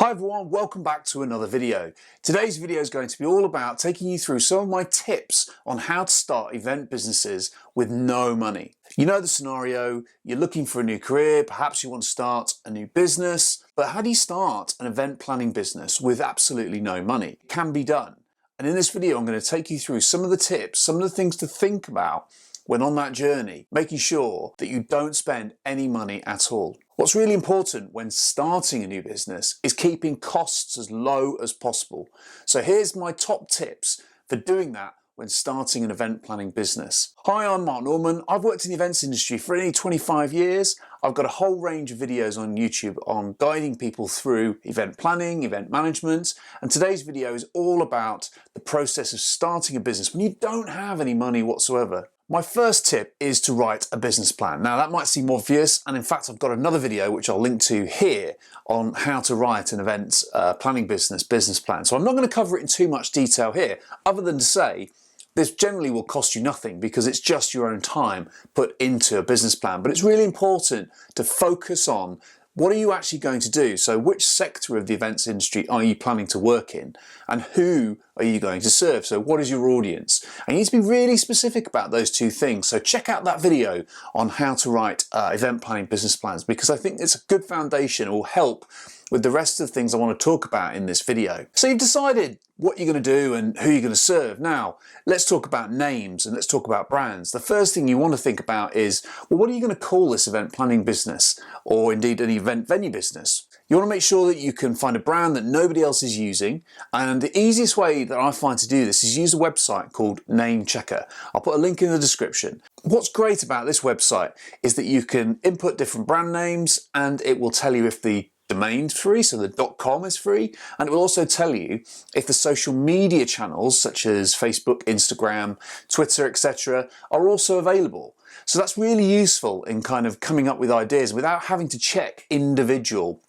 Hi everyone, welcome back to another video. Today's video is going to be all about taking you through some of my tips on how to start event businesses with no money. You know the scenario, you're looking for a new career, perhaps you want to start a new business, but how do you start an event planning business with absolutely no money? It can be done. And in this video I'm going to take you through some of the tips, some of the things to think about when on that journey, making sure that you don't spend any money at all. What's really important when starting a new business is keeping costs as low as possible. So here's my top tips for doing that when starting an event planning business. Hi, I'm Mark Norman. I've worked in the events industry for nearly 25 years. I've got a whole range of videos on YouTube on guiding people through event planning, event management, and today's video is all about the process of starting a business when you don't have any money whatsoever. My first tip is to write a business plan. Now that might seem obvious, and in fact I've got another video which I'll link to here on how to write an event planning business plan. So I'm not going to cover it in too much detail here, other than to say this generally will cost you nothing because it's just your own time put into a business plan. But it's really important to focus on what are you actually going to do? So which sector of the events industry are you planning to work in? And who are you going to serve? So what is your audience? And you need to be really specific about those two things. So check out that video on how to write event planning business plans, because I think it's a good foundation. It will help with the rest of the things I want to talk about in this video. So you've decided what you're going to do and who you're going to serve. Now, let's talk about names and let's talk about brands. The first thing you want to think about is, well, what are you going to call this event planning business, or indeed an event venue business? You want to make sure that you can find a brand that nobody else is using, and the easiest way that I find to do this is use a website called Namechecker. I'll put a link in the description. What's great about this website is that you can input different brand names and it will tell you if the domain's free, so the .com is free, and it will also tell you if the social media channels such as Facebook, Instagram, Twitter, etc. are also available. So that's really useful in kind of coming up with ideas without having to check individual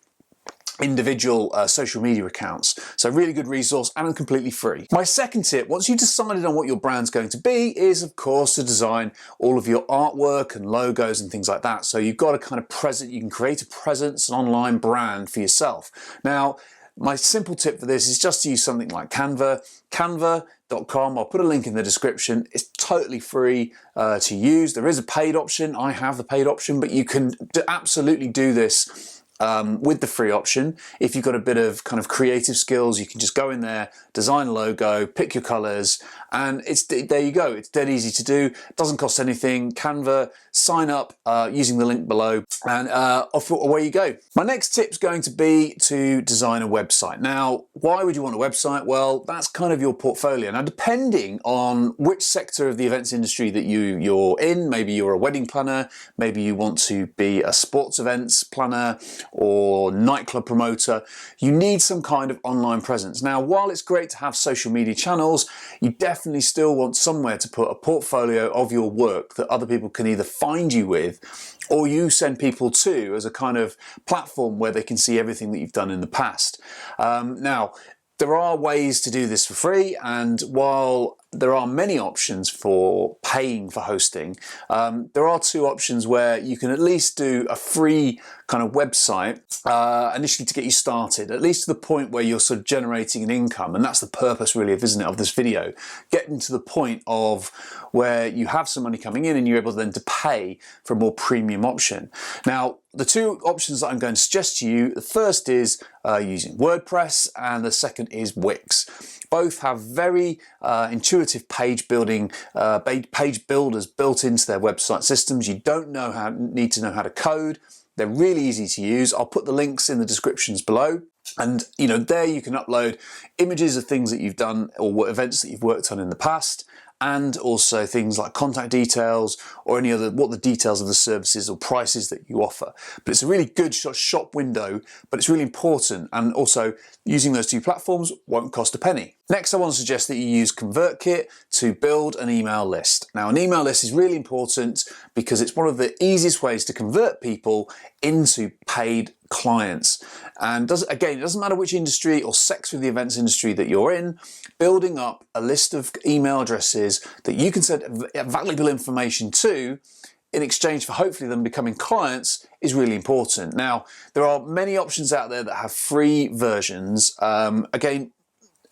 social media accounts. So really good resource and completely free. My second tip, once you've decided on what your brand's going to be, is of course to design all of your artwork and logos and things like that. So you've got a kind of present, you can create a presence, an online brand for yourself. Now, my simple tip for this is just to use something like Canva, canva.com. I'll put a link in the description. It's totally free to use. There is a paid option. I have the paid option, but you can absolutely do this with the free option. If you've got a bit of kind of creative skills, you can just go in there, design a logo, pick your colors, and there you go. It's dead easy to do. It doesn't cost anything. Canva, sign up using the link below, and off away you go. My next tip is going to be to design a website. Now, why would you want a website? Well, that's kind of your portfolio. Now, depending on which sector of the events industry that you're in, maybe you're a wedding planner, maybe you want to be a sports events planner, or nightclub promoter, you need some kind of online presence. Now, while it's great to have social media channels, you definitely still want somewhere to put a portfolio of your work that other people can either find you with, or you send people to as a kind of platform where they can see everything that you've done in the past. Now, there are ways to do this for free, and while there are many options for paying for hosting, there are two options where you can at least do a free kind of website initially to get you started, at least to the point where you're sort of generating an income. And that's the purpose really, isn't it, of this video, getting to the point of where you have some money coming in and you're able then to pay for a more premium option. Now, the two options that I'm going to suggest to you, the first is using WordPress and the second is Wix. Both have very intuitive page builders built into their website systems. You don't need to know how to code. They're really easy to use. I'll put the links in the descriptions below. And there you can upload images of things that you've done or events that you've worked on in the past, and also things like contact details or any other, what the details of the services or prices that you offer. But it's a really good shop window, but it's really important, and also using those two platforms won't cost a penny. Next, I want to suggest that you use ConvertKit to build an email list. Now, an email list is really important because it's one of the easiest ways to convert people into paid clients. And again, it doesn't matter which industry or sector of the events industry that you're in, building up a list of email addresses that you can send valuable information to in exchange for hopefully them becoming clients is really important. Now, there are many options out there that have free versions. Again,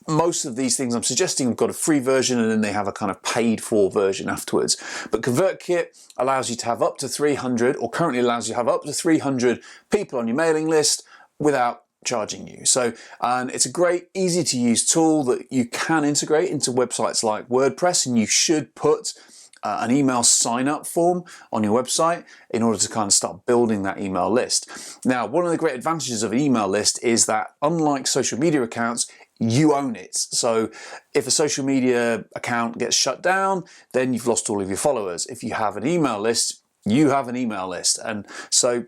most of these things I'm suggesting have got a free version and then they have a kind of paid for version afterwards. But ConvertKit allows you to have up to 300, or currently allows you to have up to 300 people on your mailing list without charging you. So, and it's a great, easy to use tool that you can integrate into websites like WordPress, and you should put an email sign up form on your website in order to kind of start building that email list. Now, one of the great advantages of an email list is that unlike social media accounts, you own it. So if a social media account gets shut down, then you've lost all of your followers. If you have an email list, you have an email list. And so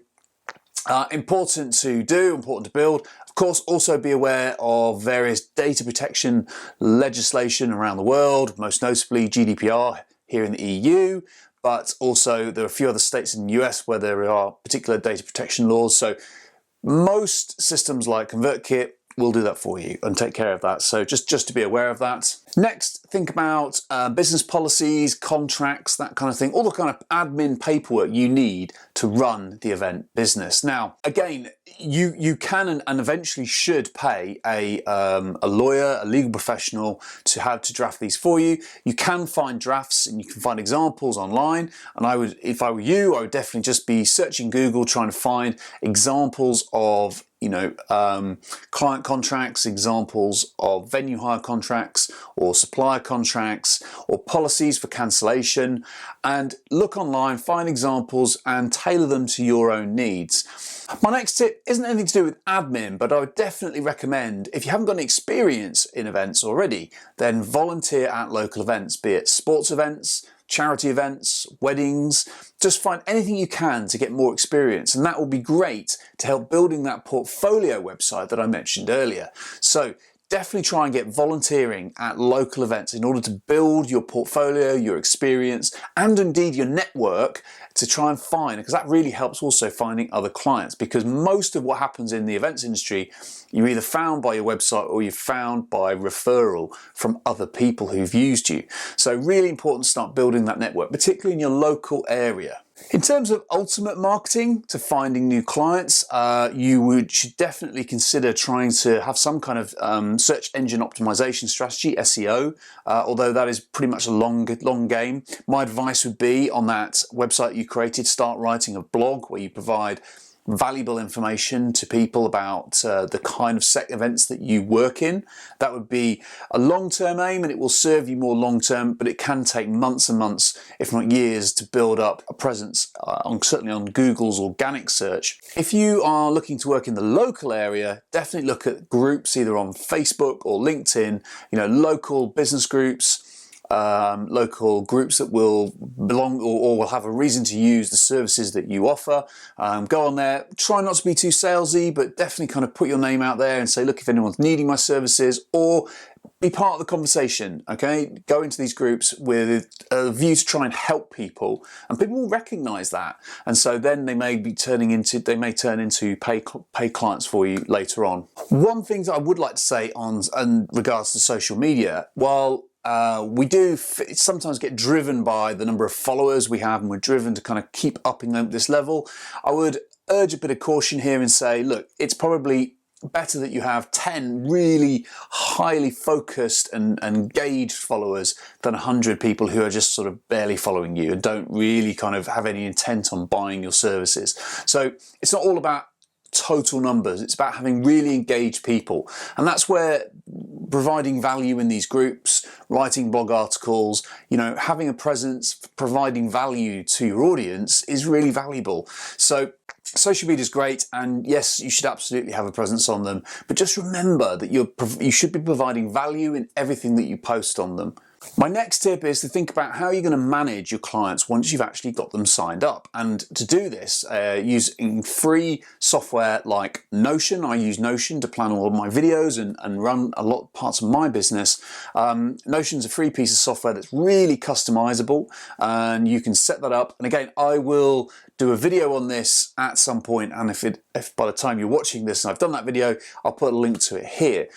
important to do, important to build. Of course, also be aware of various data protection legislation around the world, most notably GDPR here in the EU, but also there are a few other states in the US where there are particular data protection laws. So most systems like ConvertKit will do that for you and take care of that. So just to be aware of that. Next, think about business policies, contracts, that kind of thing, all the kind of admin paperwork you need to run the event business. Now, again, you can and eventually should pay a lawyer, a legal professional to have to draft these for you. You can find drafts and you can find examples online. And I would, if I were you, I would definitely just be searching Google, trying to find examples of client contracts, examples of venue hire contracts or supplier contracts or policies for cancellation, and look online, find examples and tailor them to your own needs. My next tip isn't anything to do with admin, but I would definitely recommend, if you haven't got any experience in events already, then volunteer at local events, be it sports events, charity events, weddings. Just find anything you can to get more experience, and that will be great to help building that portfolio website that I mentioned earlier. So definitely try and get volunteering at local events in order to build your portfolio, your experience, and indeed your network to try and find, because that really helps also finding other clients, because most of what happens in the events industry, you're either found by your website or you're found by referral from other people who've used you. So really important to start building that network, particularly in your local area. In terms of ultimate marketing to finding new clients, should definitely consider trying to have some kind of search engine optimization strategy, SEO, although that is pretty much a long game. My advice would be, on that website you created, start writing a blog where you provide valuable information to people about the kind of events that you work in. That would be a long-term aim, and it will serve you more long-term, but it can take months and months, if not years, to build up a presence, certainly on Google's organic search. If you are looking to work in the local area, definitely look at groups either on Facebook or LinkedIn, local business groups, local groups that will belong or will have a reason to use the services that you offer. Go on there, try not to be too salesy, but definitely kind of put your name out there and say, look, if anyone's needing my services, or be part of the conversation, okay? Go into these groups with a view to try and help people, and people will recognize that. And so then they may turn into pay clients for you later on. One thing that I would like to say in regards to social media, while we do sometimes get driven by the number of followers we have, and we're driven to kind of keep upping them at this level, I would urge a bit of caution here and say, look, it's probably better that you have 10 really highly focused and engaged followers than 100 people who are just sort of barely following you and don't really kind of have any intent on buying your services. So it's not all about total numbers, it's about having really engaged people, and that's where providing value in these groups, writing blog articles, having a presence, providing value to your audience is really valuable. So social media is great, and yes, you should absolutely have a presence on them, but just remember that you should be providing value in everything that you post on them. My next tip is to think about how you're going to manage your clients once you've actually got them signed up. And to do this, using free software like Notion. I use Notion to plan all of my videos and run a lot of parts of my business. Notion's a free piece of software that's really customizable, and you can set that up. And again, I will do a video on this at some point, and if by the time you're watching this and I've done that video, I'll put a link to it here,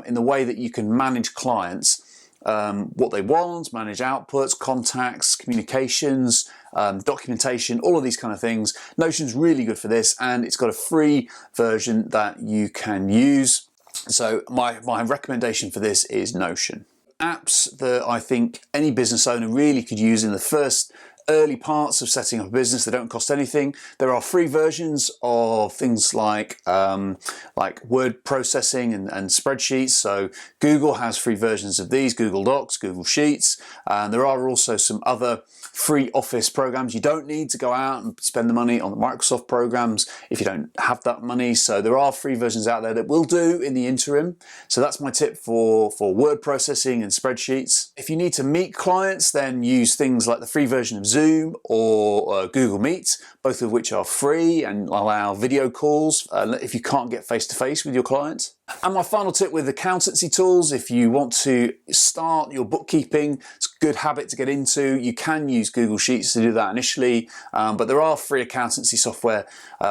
in the way that you can manage clients what they want, manage outputs, contacts, communications, documentation, all of these kind of things. Notion's really good for this, and it's got a free version that you can use. So my recommendation for this is Notion. Apps that I think any business owner really could use in the first early parts of setting up a business. They don't cost anything. There are free versions of things like word processing and spreadsheets. So Google has free versions of these, Google Docs, Google Sheets. And there are also some other free Office programs. You don't need to go out and spend the money on the Microsoft programs if you don't have that money. So there are free versions out there that will do in the interim. So that's my tip for word processing and spreadsheets. If you need to meet clients, then use things like the free version of Zoom or Google Meet, both of which are free and allow video calls if you can't get face-to-face with your clients. And my final tip with accountancy tools, if you want to start your bookkeeping, it's a good habit to get into. You can use Google Sheets to do that initially, but there are free accountancy software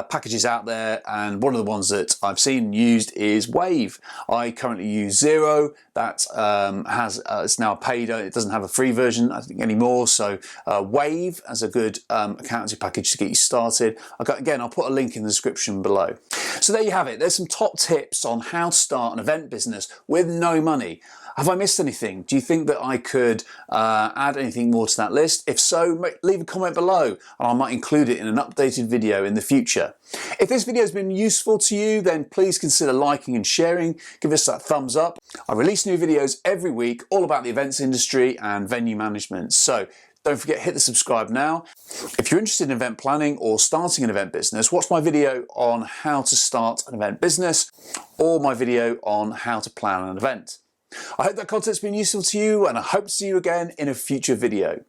packages out there, and one of the ones that I've seen used is Wave. I currently use Xero. That it's now paid. It doesn't have a free version, I think, anymore. So Wave as a good accountancy package to get you started. Again, I'll put a link in the description below. So there you have it. There's some top tips on how to start an event business with no money. Have I missed anything? Do you think that I could add anything more to that list? If so, leave a comment below and I might include it in an updated video in the future. If this video has been useful to you, then please consider liking and sharing. Give us that thumbs up. I release new videos every week all about the events industry and venue management. So don't forget, hit the subscribe now. If you're interested in event planning or starting an event business, watch my video on how to start an event business or my video on how to plan an event. I hope that content's been useful to you, and I hope to see you again in a future video.